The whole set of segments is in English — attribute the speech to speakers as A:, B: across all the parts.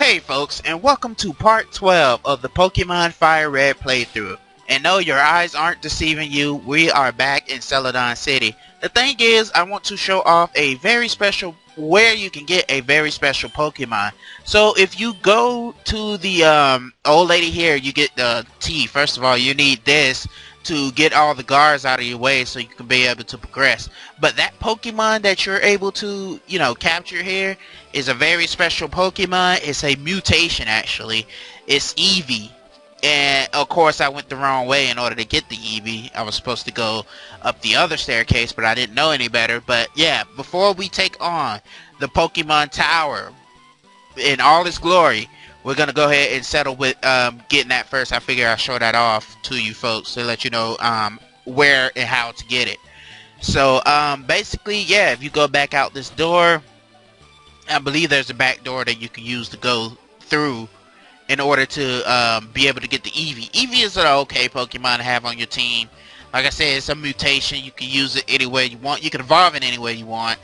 A: Hey folks, and welcome to part 12 of the Pokemon Fire Red playthrough. And no, your eyes aren't deceiving you, we are back in Celadon City. The thing is, I want to show off a very special, where you can get a very special Pokemon. So if you go to the old lady here, you get the tea. First of all, you need this to get all the guards out of your way so you can be able to progress. But that Pokemon that you're able to, capture here is a very special Pokemon. It's a mutation, actually. It's Eevee. And of course I went the wrong way in order to get the Eevee. I was supposed to go up the other staircase, but I didn't know any better. But yeah, before we take on the Pokemon Tower in all its glory, we're going to go ahead and settle with getting that first. I figure I'll show that off to you folks to let you know where and how to get it. So basically, yeah, if you go back out this door, I believe there's a back door that you can use to go through in order to be able to get the Eevee. Eevee is an okay Pokemon to have on your team. Like I said, it's a mutation. You can use it any way you want. You can evolve it any way you want.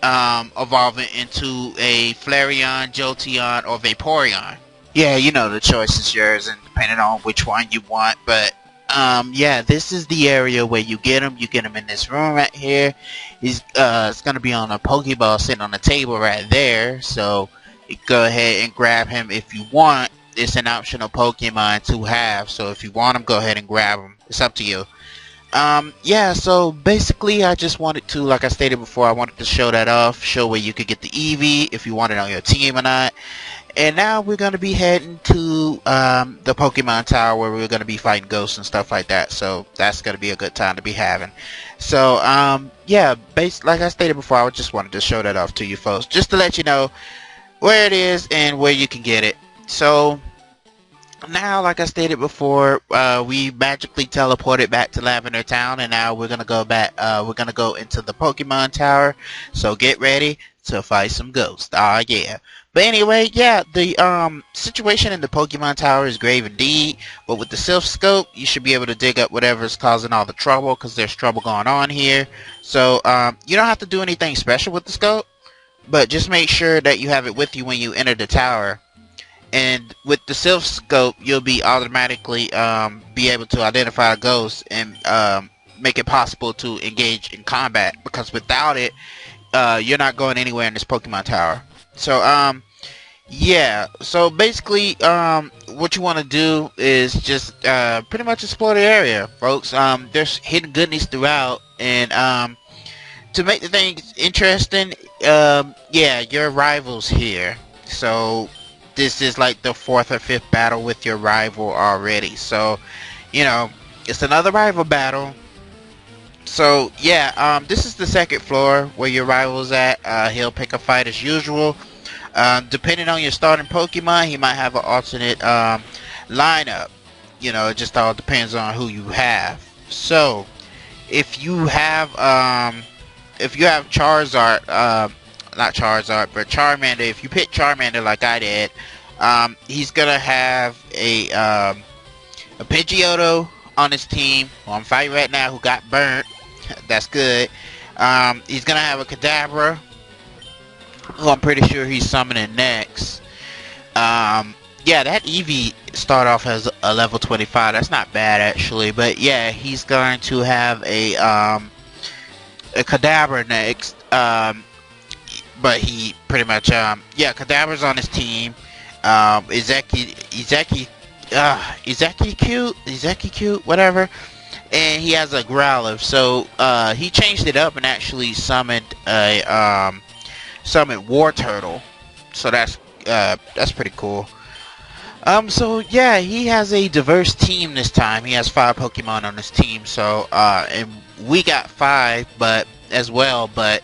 A: Evolve it into a Flareon, Jolteon, or Vaporeon. Yeah, the choice is yours, and depending on which one you want. But yeah, this is the area where you get them. You get them in this room right here. It's gonna be on a Pokeball sitting on the table right there. So you go ahead and grab him if you want. It's an optional Pokemon to have. So if you want him, go ahead and grab him. It's up to you. Yeah, so basically I just wanted to, like I stated before, I wanted to show that off, show where you could get the Eevee, if you want it on your team or not. And now we're going to be heading to the Pokemon Tower, where we're going to be fighting ghosts and stuff like that. So that's going to be a good time to be having. So yeah, like I stated before, I just wanted to show that off to you folks, just to let you know where it is and where you can get it. So now, like I stated before, we magically teleported back to Lavender Town, and now we're gonna go back. We're gonna go into the Pokemon Tower. So get ready to fight some ghosts. Ah, yeah. But anyway, yeah, the situation in the Pokemon Tower is grave indeed. But with the Silph Scope, you should be able to dig up whatever's causing all the trouble, because there's trouble going on here. So you don't have to do anything special with the scope, but just make sure that you have it with you when you enter the tower. And with the Silph Scope, you'll be automatically be able to identify a ghost and make it possible to engage in combat. Because without it, you're not going anywhere in this Pokemon Tower. So yeah. So basically, what you want to do is just pretty much explore the area, folks. There's hidden goodness throughout, and to make the things interesting, yeah, your rivals here. So this is like the 4th or 5th battle with your rival already. So, it's another rival battle. So, yeah, this is the 2nd floor where your rival's at. He'll pick a fight as usual. Depending on your starting Pokemon, he might have an alternate lineup. It just all depends on who you have. So, if you have Charizard, not Charizard, but Charmander. If you pick Charmander like I did, he's gonna have a Pidgeotto on his team, who I'm fighting right now, who got burnt. That's good. He's gonna have a Kadabra, who I'm pretty sure he's summoning next. Yeah, that Eevee start off as a level 25. That's not bad actually, but yeah, he's going to have a Kadabra next. But he pretty much, yeah, Kadabra's on his team. Izeki cute, whatever. And he has a Growlithe, so he changed it up and actually summoned a War Turtle. So that's pretty cool. So yeah, he has a diverse team this time. He has 5 Pokemon on his team. So and we got 5, but as well, but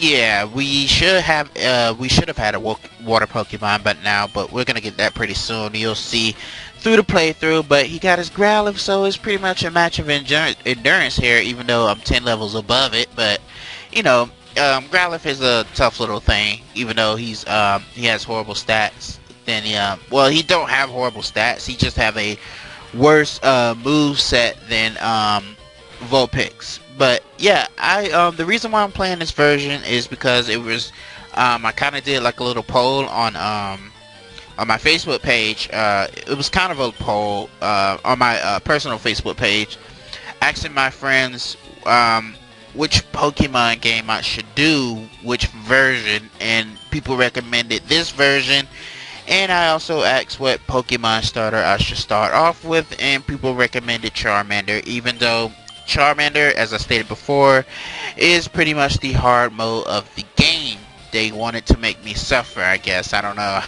A: yeah, we should have had a water Pokemon but we're gonna get that pretty soon. You'll see through the playthrough. But he got his Growlithe, so it's pretty much a match of endurance here, even though I'm 10 levels above it. But Growlithe is a tough little thing, even though he has horrible stats. Then well, he don't have horrible stats. He just have a worse move set than Vulpix. But yeah, the reason why I'm playing this version is because it was I kind of did like a little poll on my Facebook page. It was kind of a poll on my personal Facebook page, asking my friends which Pokemon game I should do, which version, and people recommended this version. And I also asked what Pokemon starter I should start off with, and people recommended Charmander, even though Charmander, as I stated before, is pretty much the hard mode of the game. They wanted to make me suffer, I guess. I don't know.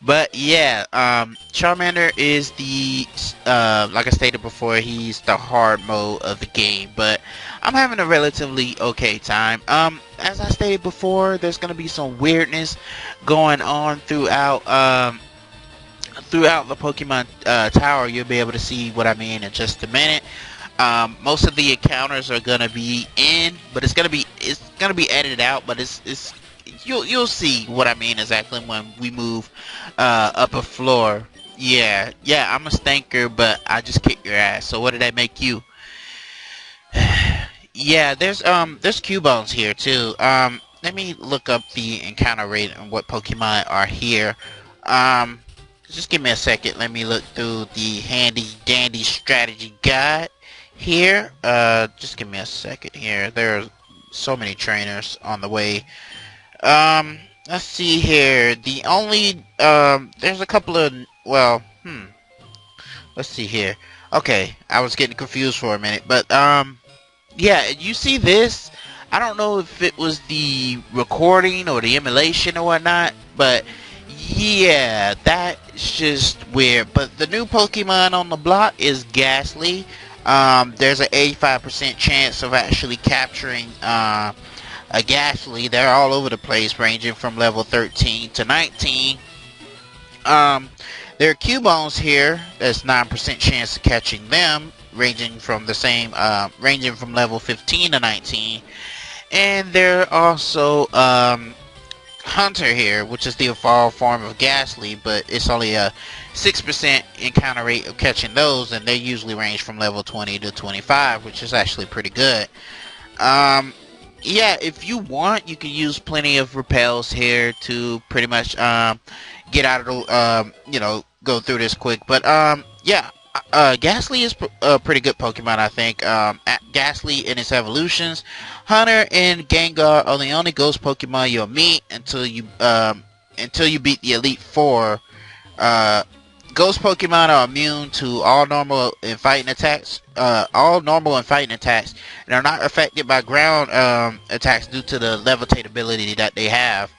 A: But yeah, Charmander is the, like I stated before, he's the hard mode of the game. But I'm having a relatively okay time. As I stated before, there's going to be some weirdness going on throughout the Pokemon Tower. You'll be able to see what I mean in just a minute. Most of the encounters are gonna be in, but it's gonna be edited out. But you'll see what I mean exactly when we move up a floor. Yeah, I'm a stanker, but I just kick your ass. So what did that make you? Yeah, there's Cubones here too. Let me look up the encounter rate and what Pokemon are here. Just give me a second. Let me look through the handy dandy strategy guide here. Just give me a second here. There are so many trainers on the way. Let's see here. The only there's a couple of let's see here. Okay, I was getting confused for a minute, but yeah, you see this? I don't know if it was the recording or the emulation or whatnot, but yeah, that's just weird. But the new Pokemon on the block is Ghastly. There's an 85% chance of actually capturing a Ghastly. They're all over the place, ranging from level 13 to 19. There are Cubones here. There's 9% chance of catching them, ranging from level 15 to 19. And there are also Hunter here, which is the evolved form of Ghastly, but it's only a 6% encounter rate of catching those, and they usually range from level 20 to 25, which is actually pretty good. Yeah, if you want, you can use plenty of repels here to pretty much get out of the go through this quick. But yeah, Ghastly is a pretty good Pokemon, I think. Ghastly in its evolutions, Hunter and Gengar are the only ghost Pokemon you'll meet until you beat the Elite Four. Ghost Pokemon are immune to all normal and fighting attacks. And are not affected by ground attacks due to the levitate ability that they have.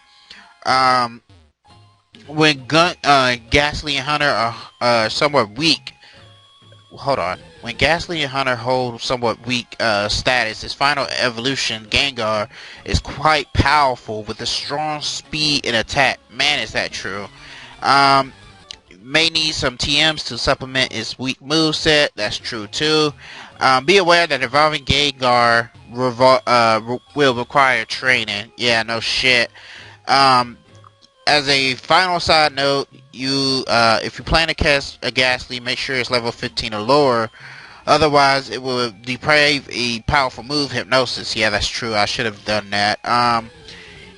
A: When Ghastly and Hunter are somewhat weak. Hold on. When Ghastly and Hunter hold somewhat weak status, its final evolution, Gengar, is quite powerful with a strong speed and attack. Man, is that true. May need some TMs to supplement its weak moveset. That's true too. Be aware that evolving Gengar will require training. Yeah, no shit. As a final side note, if you plan to cast a Ghastly, make sure it's level 15 or lower. Otherwise, it will deprave a powerful move, Hypnosis. Yeah, that's true. I should have done that.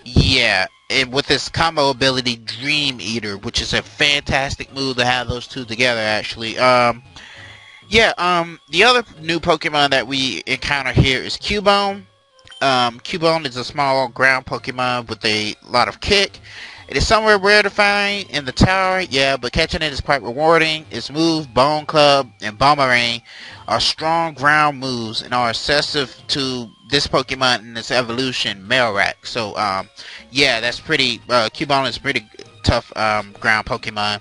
A: Yeah, and with this combo ability, Dream Eater, which is a fantastic move to have those two together, actually. Yeah, the other new Pokemon that we encounter here is Cubone. Cubone is a small ground Pokemon with a lot of kick. It is somewhere rare to find in the tower, yeah, but catching it is quite rewarding. Its moves, Bone Club and Boomerang, are strong ground moves and are accessible to this Pokemon in its evolution, Melrac. So, yeah, that's pretty, Cubone is pretty tough, ground Pokemon.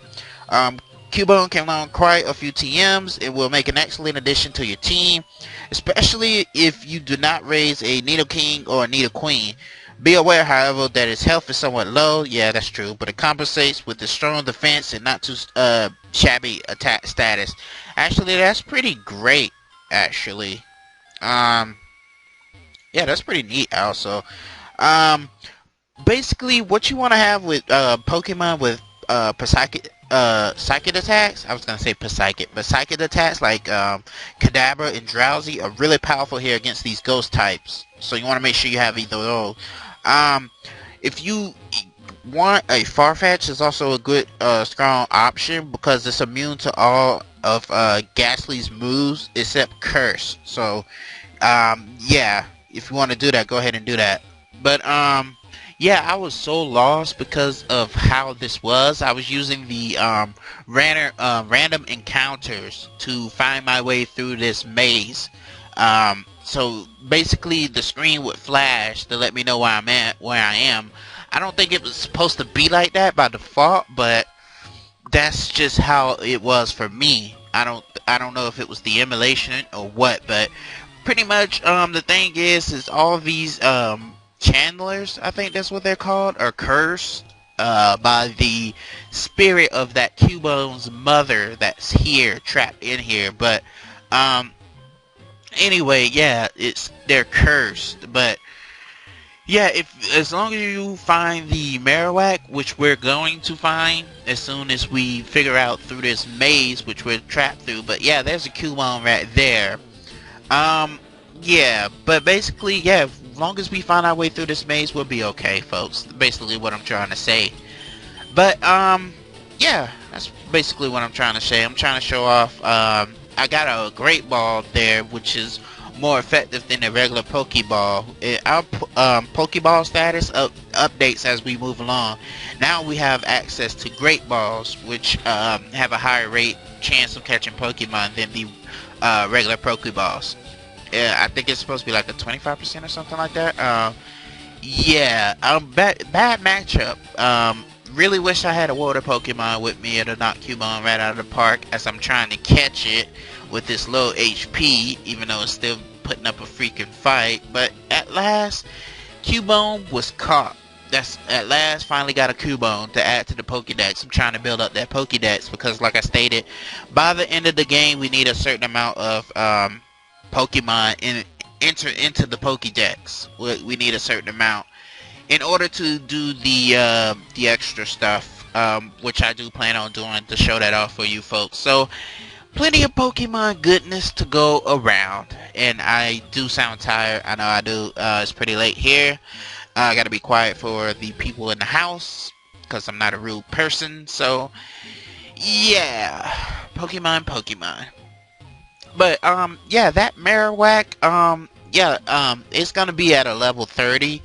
A: Cubone can learn quite a few TMs. It will make an excellent addition to your team, especially if you do not raise a Nidoking or a Nidoqueen. Be aware, however, that its health is somewhat low. Yeah, that's true, but it compensates with its strong defense and not too shabby attack status. Actually, that's pretty great. Actually, yeah, that's pretty neat. Also, basically, what you want to have with Pokemon with psychic attacks. I was gonna say psychic, but psychic attacks like Kadabra and Drowsy are really powerful here against these ghost types. So you want to make sure you have either of those. If you want a Farfetch, is also a good strong option because it's immune to all of Ghastly's moves except Curse. So yeah, if you want to do that, go ahead and do that. But yeah, I was so lost because of how this was. I was using the random encounters to find my way through this maze. So basically the screen would flash to let me know where I'm at, where I am. I don't think it was supposed to be like that by default, but that's just how it was for me. I don't know if it was the emulation or what, but pretty much the thing is all these channelers, I think that's what they're called, are cursed by the spirit of that Cubone's mother that's here, trapped in here. But um anyway, yeah, they're cursed. But yeah, if as long as you find the Marowak, which we're going to find as soon as we figure out through this maze which we're trapped through. But yeah, there's a Cubone right there. Um, yeah, but basically, yeah, as long as we find our way through this maze, we'll be okay, folks. Basically what I'm trying to say. But, yeah, that's basically what I'm trying to say. I'm trying to show off, I got a Great Ball there, which is more effective than a regular Pokeball. Our Pokeball status updates as we move along. Now we have access to Great Balls, which have a higher rate chance of catching Pokemon than the regular Pokeballs. Yeah, I think it's supposed to be like a 25% or something like that. Yeah, bad matchup. Really wish I had a water Pokemon with me to knock Cubone right out of the park as I'm trying to catch it with this low HP, even though it's still putting up a freaking fight. But at last, Cubone was caught. That's at last finally got a Cubone to add to the Pokédex. I'm trying to build up that Pokédex because, like I stated, by the end of the game, we need a certain amount of Pokemon enter into the Pokédex. We need a certain amount in order to do the extra stuff, which I do plan on doing to show that off for you folks. So plenty of Pokemon goodness to go around, and I do sound tired. I know I do. It's pretty late here. I gotta be quiet for the people in the house because I'm not a rude person. So yeah, Pokemon. But yeah, that Marowak, yeah, it's gonna be at a level 30.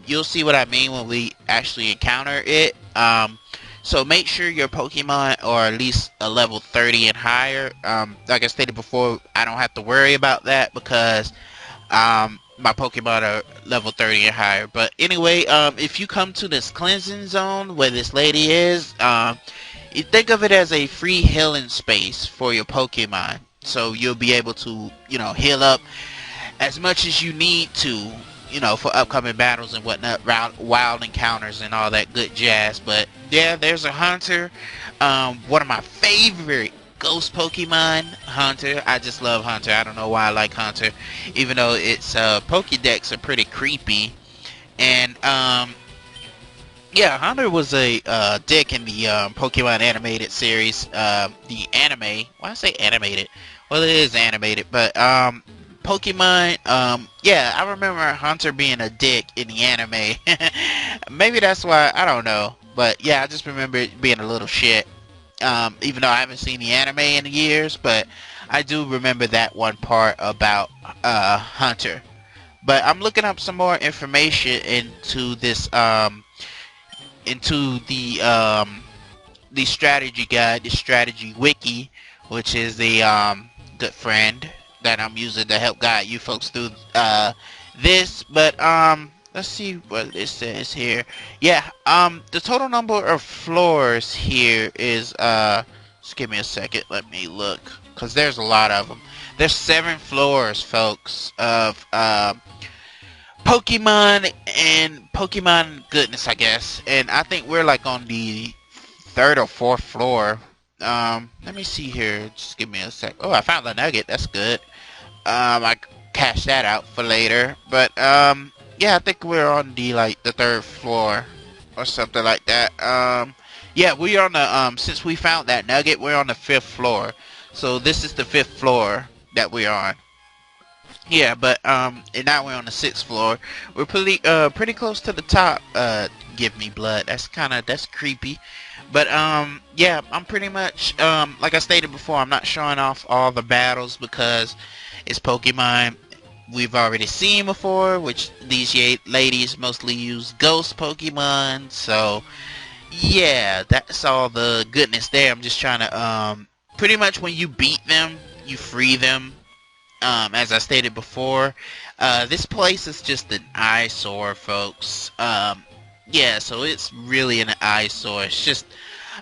A: You'll see what I mean when we actually encounter it. So make sure your Pokemon are at least a level 30 and higher. Like I stated before, I don't have to worry about that because my Pokemon are level 30 and higher. But anyway, if you come to this cleansing zone where this lady is, you think of it as a free healing space for your Pokemon. So you'll be able to, heal up as much as you need to, for upcoming battles and whatnot, wild encounters and all that good jazz. But yeah, there's a Hunter, one of my favorite ghost Pokemon, Hunter. I just love Hunter. I don't know why I like Hunter, even though its Pokédex are pretty creepy. And yeah, Hunter was a dick in the Pokemon animated series, the anime. Why I say animated? Well, it is animated, but Pokemon, yeah, I remember Hunter being a dick in the anime. Maybe that's why, I don't know. But yeah, I just remember it being a little shit. Even though I haven't seen the anime in years, but I do remember that one part about Hunter. But I'm looking up some more information into this, into the strategy guide, the strategy wiki, which is the good friend that I'm using to help guide you folks through this. But let's see what it says here. Yeah, the total number of floors here is just give me a second, let me look, because there's a lot of them. There's 7 floors, folks, of Pokemon and Pokemon goodness, I guess. And I think we're like on the 3rd or 4th floor. Let me see here. Just give me a sec. Oh, I found the nugget. That's good. I cash that out for later. But yeah, I think we're on the 3rd floor or something like that. Yeah, we are on the since we found that nugget, we're on the 5th floor. So this is the 5th floor that we're on. Yeah, but and now we're on the sixth floor. We're pretty close to the top. Give me blood. That's creepy. But yeah, I'm pretty much like I stated before, I'm not showing off all the battles because it's Pokemon we've already seen before, which these ladies mostly use ghost Pokemon. So yeah, that's all the goodness there. I'm just trying to pretty much when you beat them, you free them. As I stated before, this place is just an eyesore, folks. Yeah, so it's really an eyesore. It's just,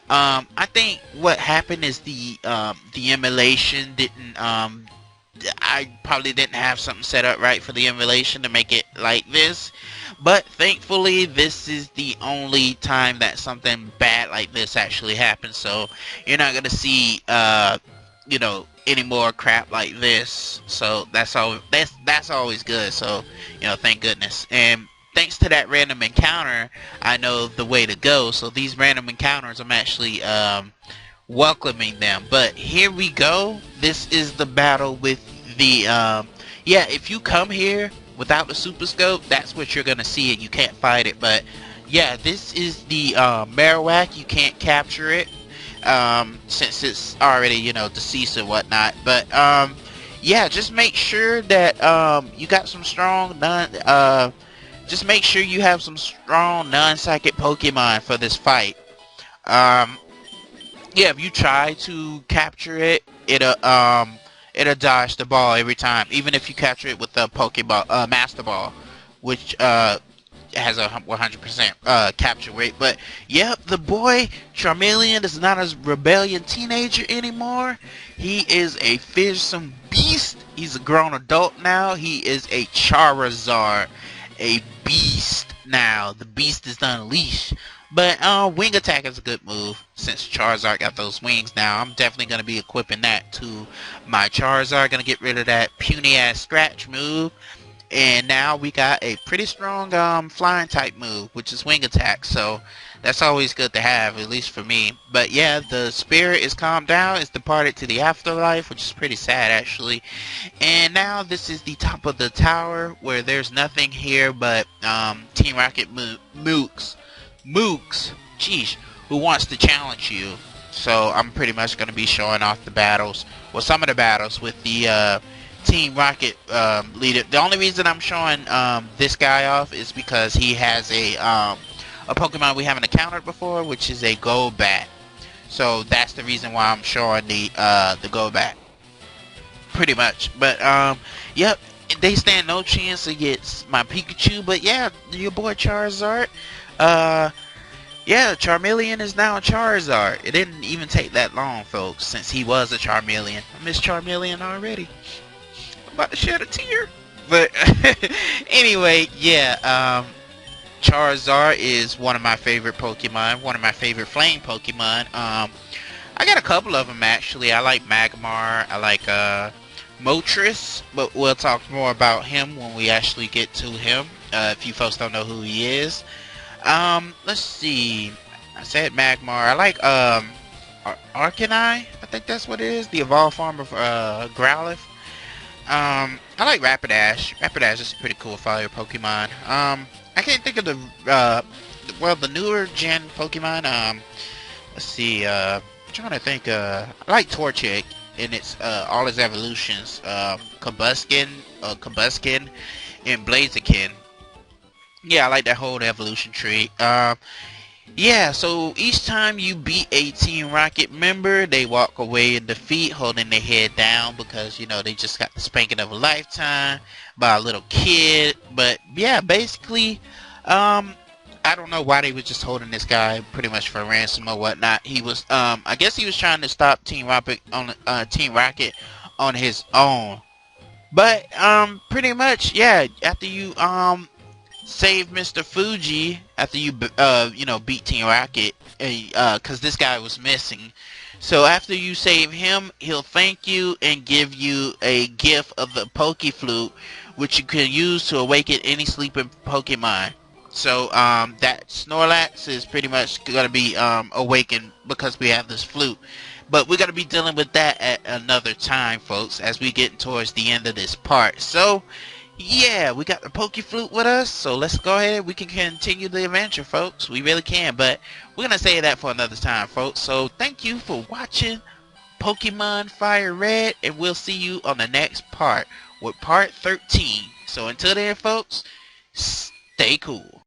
A: I think what happened is the emulation didn't, I probably didn't have something set up right for the emulation to make it like this. But thankfully, this is the only time that something bad like this actually happens. So you're not gonna see, any more crap like this. So that's always good. So thank goodness. And thanks to that random encounter, I know the way to go. So these random encounters, I'm actually welcoming them. But here we go. This is the battle with the yeah. If you come here without the super scope, that's what you're gonna see, and you can't fight it. But yeah, this is the Marowak. You can't capture it since it's already deceased or whatnot. But yeah, just make sure that you got some strong just make sure you have some strong non-psychic Pokemon for this fight. Um, yeah, if you try to capture it, it'll dodge the ball every time, even if you capture it with the Pokeball Master Ball, which has a 100% capture rate. But yep, the boy Charmeleon is not a rebellion teenager anymore. He is a fearsome beast. He's a grown adult now. He is a Charizard, a beast now. The beast is unleashed. But wing attack is a good move since Charizard got those wings now. I'm definitely going to be equipping that to my Charizard. Going to get rid of that puny ass scratch move. And now we got a pretty strong flying type move, which is wing attack. So that's always good to have, at least for me. But yeah, the spirit is calmed down. It's departed to the afterlife, which is pretty sad actually. And now this is the top of the tower where there's nothing here but Team Rocket Mooks, jeez, who wants to challenge you. So I'm pretty much going to be showing off the battles, well, some of the battles with the Team Rocket leader. The only reason I'm showing this guy off is because he has a Pokemon we haven't encountered before, which is a Golbat. So that's the reason why I'm showing the Golbat, pretty much. But yep, they stand no chance against my Pikachu. But yeah, your boy Charizard. Yeah, Charmeleon is now a Charizard. It didn't even take that long, folks, since he was a Charmeleon. I miss Charmeleon already. I'm about to shed a tear. But anyway, yeah, Charizard is one of my favorite Pokemon, one of my favorite flame Pokemon. I got a couple of them actually. I like Magmar, I like Moltres, but we'll talk more about him when we actually get to him. If you folks don't know who he is. Let's see. I said Magmar. I like Arcanine. I think that's what it is. The evolved form of Growlithe. I like Rapidash. Rapidash is a pretty cool fire Pokemon. I can't think of the newer gen Pokemon. Let's see. I'm trying to think. I like Torchic in its all its evolutions. Combuskin, and Blaziken. Yeah, I like that whole evolution tree. Yeah, so each time you beat a Team Rocket member, they walk away in defeat, holding their head down because, they just got the spanking of a lifetime by a little kid. But yeah, basically, I don't know why they were just holding this guy pretty much for ransom or whatnot. He was, I guess he was trying to stop Team Rocket on his own. But pretty much, yeah. After you save Mr. Fuji, after you beat Team Rocket, because this guy was missing. So after you save him, he'll thank you and give you a gift of the Poke Flute, which you can use to awaken any sleeping Pokemon. So that Snorlax is pretty much gonna be awakened because we have this flute. But we're gonna be dealing with that at another time, folks, as we get towards the end of this part. So yeah, we got the Poke Flute with us, so let's go ahead. We can continue the adventure, folks. We really can, but we're gonna save that for another time, folks. So thank you for watching Pokemon Fire Red, and we'll see you on the next part with part 13. So until then, folks, stay cool.